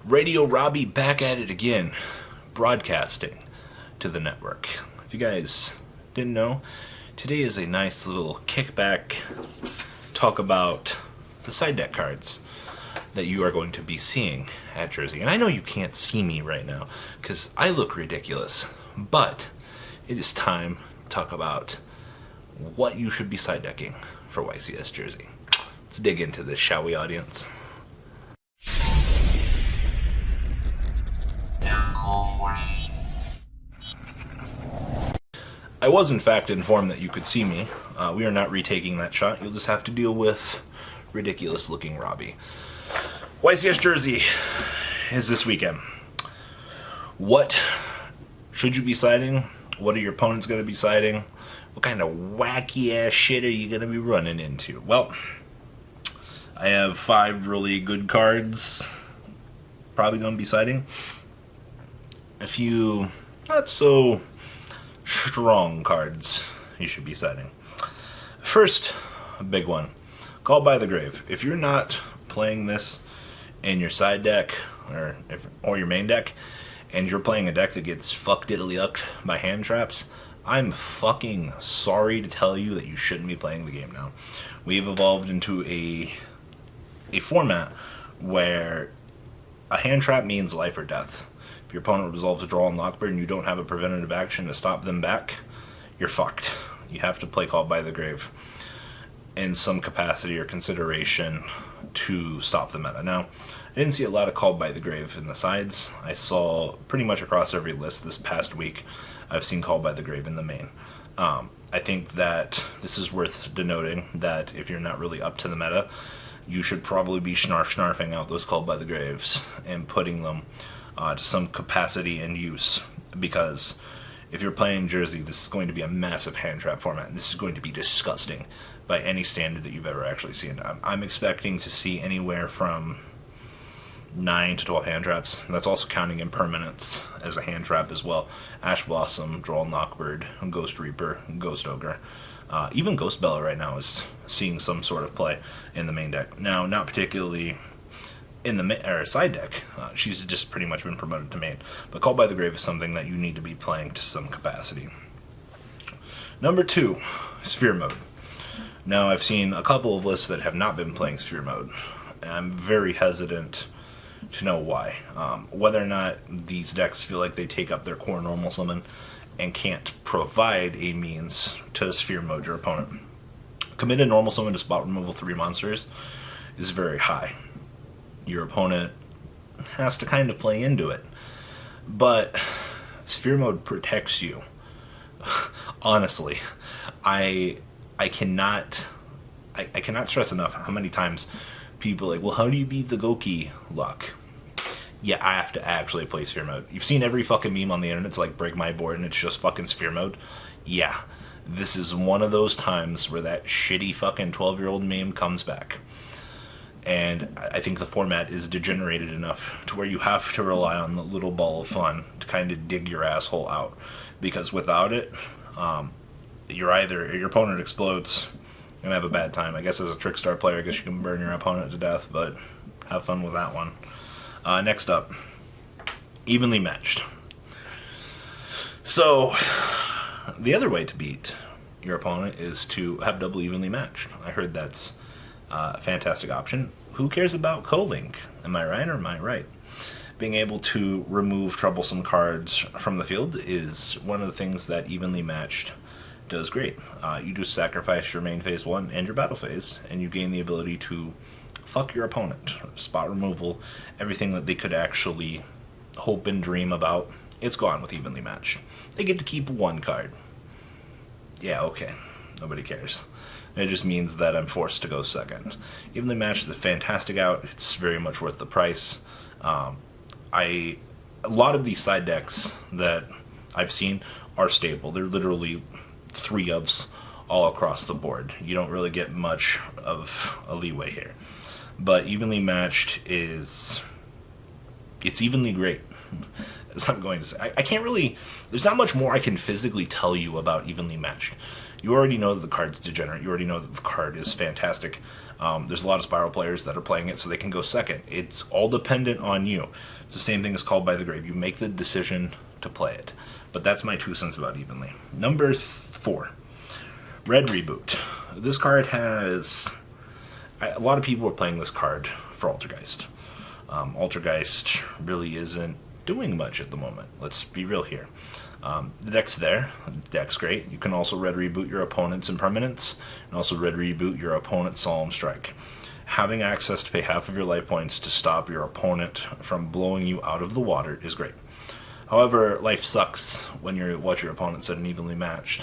Radio Robbie back at it again, broadcasting to the network. If you guys didn't know, today is a nice little kickback talk about the side deck cards that you are going to be seeing at Jersey. And I know you can't see me right now because I look ridiculous, but it is time to talk about what you should be side decking for YCS Jersey. Let's dig into this, shall we, audience? I was in fact informed that you could see me. We are not retaking that shot. You'll just have to deal with ridiculous looking Robbie. YCS Jersey is this weekend. What should you be siding? What are your opponents going to be siding? What kind of wacky ass shit are you going to be running into? Well, I have 5 really good cards probably going to be siding. A few not so strong cards you should be siding. First, a big one. Called by the Grave. If you're not playing this in your side deck or your main deck, and you're playing a deck that gets fucked diddly-ucked by hand traps, I'm fucking sorry to tell you that you shouldn't be playing the game now. We've evolved into a format where a hand trap means life or death. If your opponent resolves a draw on Lockbird and you don't have a preventative action to stop them back, you're fucked. You have to play Called by the Grave in some capacity or consideration to stop the meta. Now, I didn't see a lot of Called by the Grave in the sides. I saw pretty much across every list this past week, I've seen Called by the Grave in the main. I think that this is worth denoting that if you're not really up to the meta, you should probably be snarfing out those Called by the Graves and putting them to some capacity and use, because if you're playing Jersey, this is going to be a massive hand trap format, and this is going to be disgusting by any standard that you've ever actually seen. I'm expecting to see anywhere from 9 to 12 hand traps. That's also counting Impermanence as a hand trap as well. Ash Blossom, Draw Knockbird, Ghost Reaper, Ghost Ogre. Even Ghost Bella right now is seeing some sort of play in the main deck. Now, not particularly in the side deck. She's just pretty much been promoted to main. But Called by the Grave is something that you need to be playing to some capacity. Number 2, Sphere Mode. Now, I've seen a couple of lists that have not been playing Sphere Mode, and I'm very hesitant to know why. Whether or not these decks feel like they take up their core normal summon and can't provide a means to Sphere Mode your opponent. Committed normal summon to spot removal 3 monsters is very high. Your opponent has to kind of play into it. But Sphere Mode protects you. Honestly, I cannot stress enough how many times people are like, well, how do you beat the Goki luck? Yeah, I have to actually play Sphere Mode. You've seen every fucking meme on the internet. It's like, break my board and it's just fucking Sphere Mode. Yeah, this is one of those times where that shitty fucking 12-year-old meme comes back. And I think the format is degenerated enough to where you have to rely on the little ball of fun to kind of dig your asshole out. Because without it, your opponent explodes and have a bad time. I guess as a Trickstar player, I guess you can burn your opponent to death, but have fun with that one. Next up, Evenly Matched. So, the other way to beat your opponent is to have double evenly matched. I heard that's a fantastic option. Who cares about co-link? Am I right or am I right? Being able to remove troublesome cards from the field is one of the things that Evenly Matched does great. You just sacrifice your main phase 1 and your battle phase, and you gain the ability to fuck your opponent. Spot removal, everything that they could actually hope and dream about, it's gone with Evenly Matched. They get to keep 1 card. Yeah, okay. Nobody cares. It just means that I'm forced to go second. Evenly Matched is a fantastic out. It's very much worth the price. A lot of these side decks that I've seen are stable. They're literally 3-ofs all across the board. You don't really get much of a leeway here. But Evenly Matched it's evenly great, as I'm going to say. I can't really, there's not much more I can physically tell you about Evenly Matched. You already know that the card's degenerate. You already know that the card is fantastic. There's a lot of Spiral players that are playing it so they can go second. It's all dependent on you. It's the same thing as Called by the Grave. You make the decision to play it. But that's my 2 cents about Evenly. Number 4. Red Reboot. This card has... A lot of people are playing this card for Altergeist. Altergeist really isn't doing much at the moment. Let's be real here. The deck's there. The deck's great. You can also Red Reboot your opponent's Impermanence, and also Red Reboot your opponent's Solemn Strike. Having access to pay half of your life points to stop your opponent from blowing you out of the water is great. However, life sucks when you watch your opponent set an evenly matched,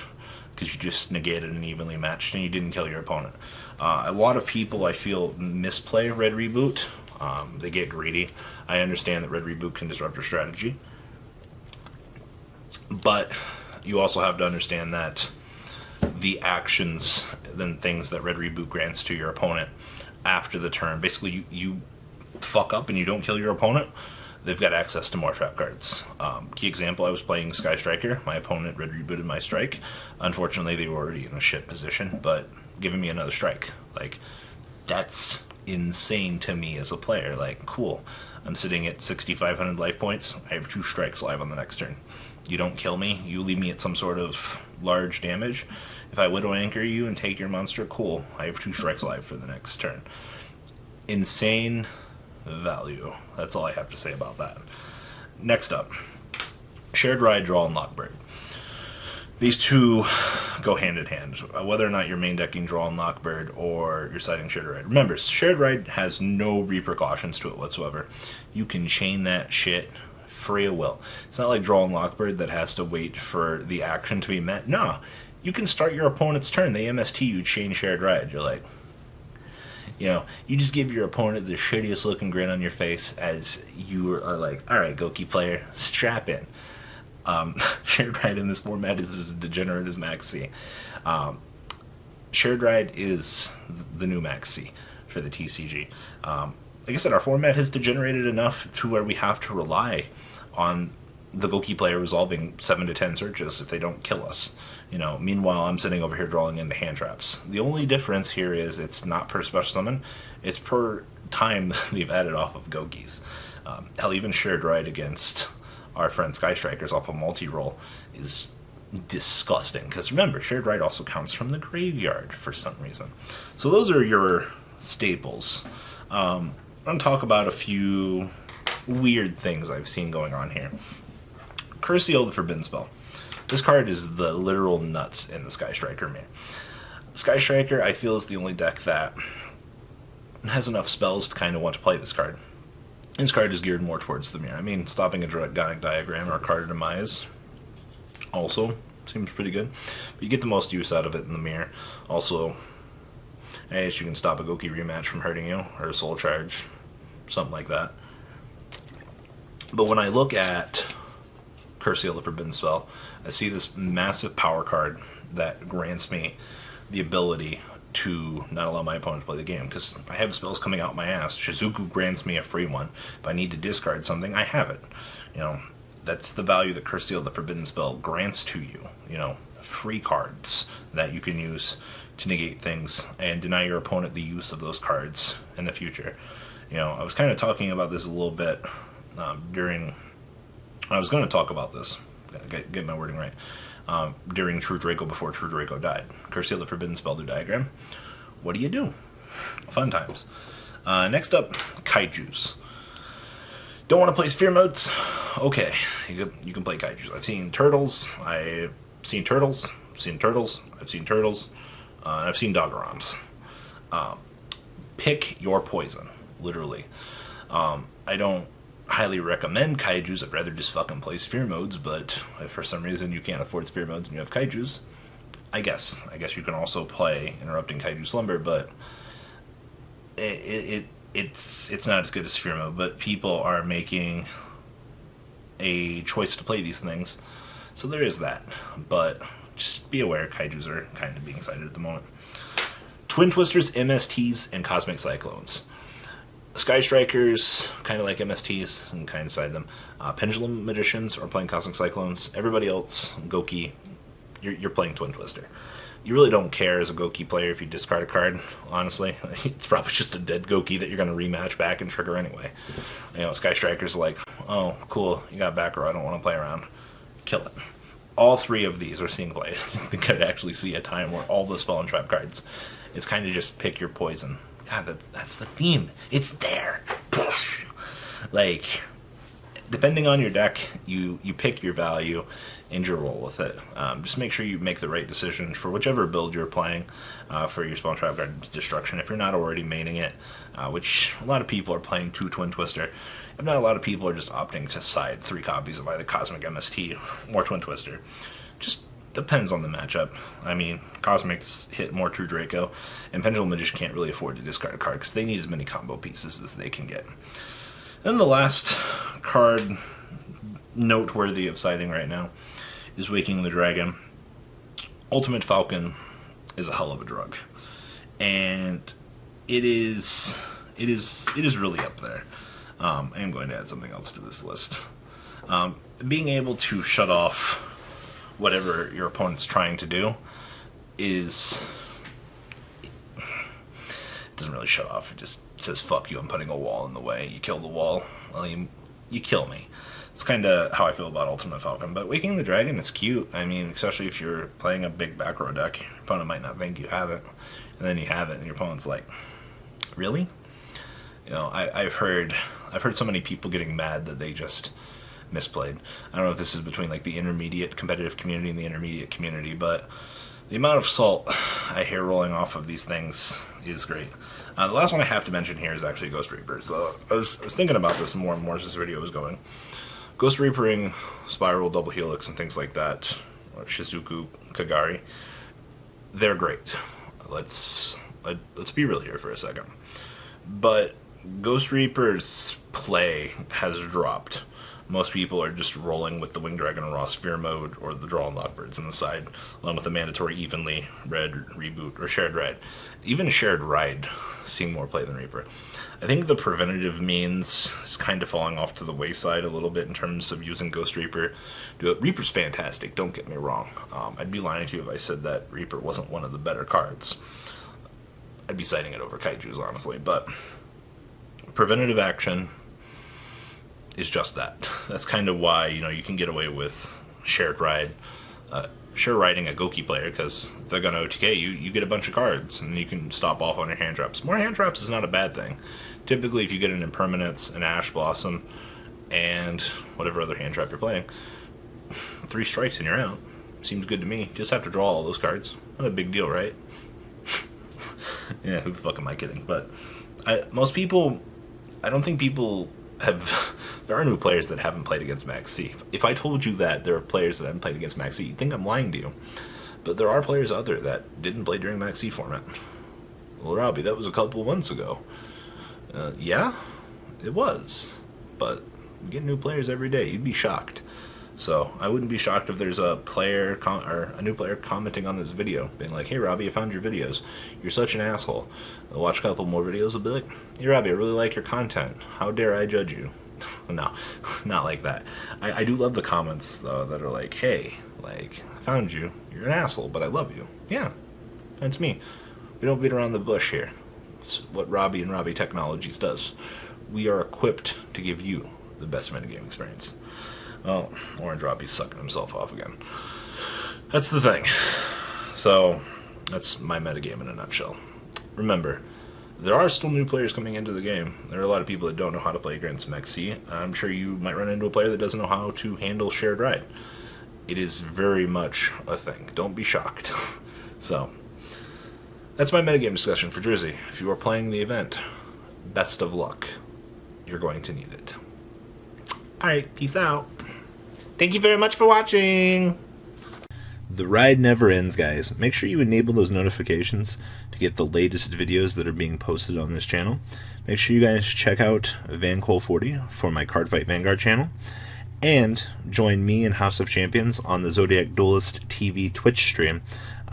because you just negated an evenly matched and you didn't kill your opponent. A lot of people, I feel, misplay Red Reboot. They get greedy. I understand that Red Reboot can disrupt your strategy. But you also have to understand that the actions and things that Red Reboot grants to your opponent after the turn, basically you fuck up and you don't kill your opponent, they've got access to more trap cards. Key example, I was playing Sky Striker. My opponent Red Rebooted my strike. Unfortunately, they were already in a shit position, but giving me another strike. Like, that's insane to me as a player. Like, cool. I'm sitting at 6,500 life points. I have 2 strikes live on the next turn. You don't kill me. You leave me at some sort of large damage. If I Widow Anchor you and take your monster, cool. I have 2 strikes live for the next turn. Insane value. That's all I have to say about that. Next up, Shared Ride, Draw, and Lockbird. These two go hand in hand, whether or not you're main decking Draw and Lockbird or you're siding Shared Ride. Remember, Shared Ride has no repercussions to it whatsoever. You can chain that shit free of will. It's not like Draw and Lockbird that has to wait for the action to be met. No, you can start your opponent's turn. They MST you, chain Shared Ride. You're like, you know, you just give your opponent the shittiest looking grin on your face as you are like, alright, Goki player, strap in. Shared Ride in this format is as degenerate as Max C. Shared Ride is the new Max C for the TCG. Like I said, our format has degenerated enough to where we have to rely on the Goki player resolving 7 to 10 searches if they don't kill us. You know, meanwhile, I'm sitting over here drawing into hand traps. The only difference here is it's not per special summon, it's per time they've added off of Gokis. Hell, even Shared Ride against our friend Sky Strikers off a multi-roll is disgusting. Because remember, Shared Ride also counts from the graveyard for some reason. So those are your staples. I'm going to talk about a few weird things I've seen going on here. Curse Seal the Forbidden Spell. This card is the literal nuts in the Sky Striker mirror. Sky Striker, I feel, is the only deck that has enough spells to kind of want to play this card. This card is geared more towards the mirror. I mean, stopping a Dragonic Diagram or Card of Demise also seems pretty good. But you get the most use out of it in the mirror. Also, I guess you can stop a Goki rematch from hurting you, or a Soul Charge, something like that. But when I look at Curse Seal the Forbidden Spell, I see this massive power card that grants me the ability to not allow my opponent to play the game, because I have spells coming out my ass. Shizuku grants me a free one. If I need to discard something, I have it. You know, that's the value that Curse Seal the Forbidden Spell grants to you. You know, free cards that you can use to negate things and deny your opponent the use of those cards in the future. You know, I was kind of talking about this a little bit I was going to talk about this, get my wording right, during True Draco before True Draco died. Curse Seal the Forbidden Spell through Diagram. What do you do? Fun times. Next up, Kaijus. Don't want to play Sphere Modes? Okay, you can play Kaijus. I've seen turtles, I've seen Doggerons. Pick your poison, literally. I don't highly recommend Kaijus. I'd rather just fucking play Sphere Modes, but if for some reason you can't afford Sphere Modes and you have Kaijus, I guess you can also play Interrupting Kaiju Slumber, but it's not as good as Sphere Mode. But people are making a choice to play these things, so there is that. But just be aware, Kaijus are kind of being cited at the moment. Twin Twisters, MSTs, and Cosmic Cyclones. Sky Strikers, kind of like MSTs, and kind of side them. Pendulum Magicians are playing Cosmic Cyclones. Everybody else, Goki, you're playing Twin Twister. you really don't care as a Goki player if you discard a card, honestly. It's probably just a dead Goki that you're going to rematch back and trigger anyway. You know, Sky Striker's like, oh, cool, you got back row, I don't want to play around. Kill it. All three of these are seeing play. I think I'd actually see a time where all the Spell and Trap cards, it's kind of just pick your poison. God, that's the theme. It's there. Like, depending on your deck, you pick your value and you roll with it. Just make sure you make the right decision for whichever build you're playing for your Spell and Trap card destruction. If you're not already maining it, which a lot of people are playing 2 Twin Twister. If not, a lot of people are just opting to side 3 copies of either Cosmic MST or Twin Twister. Just depends on the matchup. I mean, Cosmics hit more True Draco, and Pendulum Magician can't really afford to discard a card because they need as many combo pieces as they can get. Then the last card noteworthy of siding right now is Waking the Dragon. Ultimate Falcon is a hell of a drug, and it is really up there. I am going to add something else to this list. Being able to shut off whatever your opponent's trying to do it doesn't really shut off. It just says, fuck you, I'm putting a wall in the way. You kill the wall, well, you kill me. It's kind of how I feel about Ultimate Falcon. But Waking the Dragon is cute. I mean, especially if you're playing a big back row deck, your opponent might not think you have it, and then you have it, and your opponent's like, really? You know, I've heard so many people getting mad that they just misplayed. I don't know if this is between like the intermediate competitive community and the intermediate community, but the amount of salt I hear rolling off of these things is great. The last one I have to mention here is actually Ghost Reaper. So I was thinking about this more and more as this video was going. Ghost Reapering, Spiral, Double Helix, and things like that, or Shizuku, Kagari, they're great. Let's be real here for a second. But Ghost Reaper's play has dropped. Most people are just rolling with the Winged Dragon Raw Sphere mode or the Draw and Lockbirds on the side, along with the mandatory Evenly, Red, Reboot, or Shared Ride. Even Shared Ride seeing more play than Reaper. I think the preventative means is kind of falling off to the wayside a little bit in terms of using Ghost Reaper. Reaper's fantastic, don't get me wrong. I'd be lying to you if I said that Reaper wasn't one of the better cards. I'd be citing it over Kaijus, honestly, but preventative action is just that. That's kind of why, you know, you can get away with shared riding a Goki player, because if they're going to OTK you get a bunch of cards, and you can stop off on your hand traps. More hand traps is not a bad thing. Typically, if you get an Impermanence, an Ash Blossom, and whatever other hand trap you're playing, 3 strikes and you're out. Seems good to me. Just have to draw all those cards. Not a big deal, right? Yeah, who the fuck am I kidding? But most people, I don't think people have. There are new players that haven't played against Max C. If I told you that there are players that haven't played against Max C, you'd think I'm lying to you. But there are players out there that didn't play during Max C format. Well, Robbie, that was a couple of months ago. Yeah, it was. But you get new players every day. You'd be shocked. So I wouldn't be shocked if there's a player or a new player commenting on this video, being like, "Hey Robbie, I found your videos. You're such an asshole." I'll watch a couple more videos. I'll be like, "Hey Robbie, I really like your content. How dare I judge you?" No, not like that. I do love the comments though that are like, "Hey, like, I found you. You're an asshole, but I love you." Yeah, that's me. We don't beat around the bush here. It's what Robbie and Robbie Technologies does. We are equipped to give you the best metagame experience. Oh, Orange Robbie's sucking himself off again. That's the thing. So, that's my metagame in a nutshell. Remember, there are still new players coming into the game. There are a lot of people that don't know how to play against Mech C. I'm sure you might run into a player that doesn't know how to handle shared ride. It is very much a thing. Don't be shocked. So, that's my metagame discussion for Jersey. If you are playing the event, best of luck. You're going to need it. Alright, peace out. Thank you very much for watching. The ride never ends, guys. Make sure you enable those notifications to get the latest videos that are being posted on this channel. Make sure you guys check out VanCole40 for my Cardfight Vanguard channel. And join me and House of Champions on the Zodiac Duelist TV Twitch stream.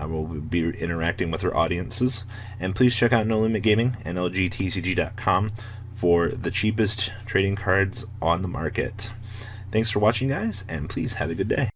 We'll be interacting with our audiences. And please check out No Limit Gaming and LGTCG.com for the cheapest trading cards on the market. Thanks for watching, guys, and please have a good day.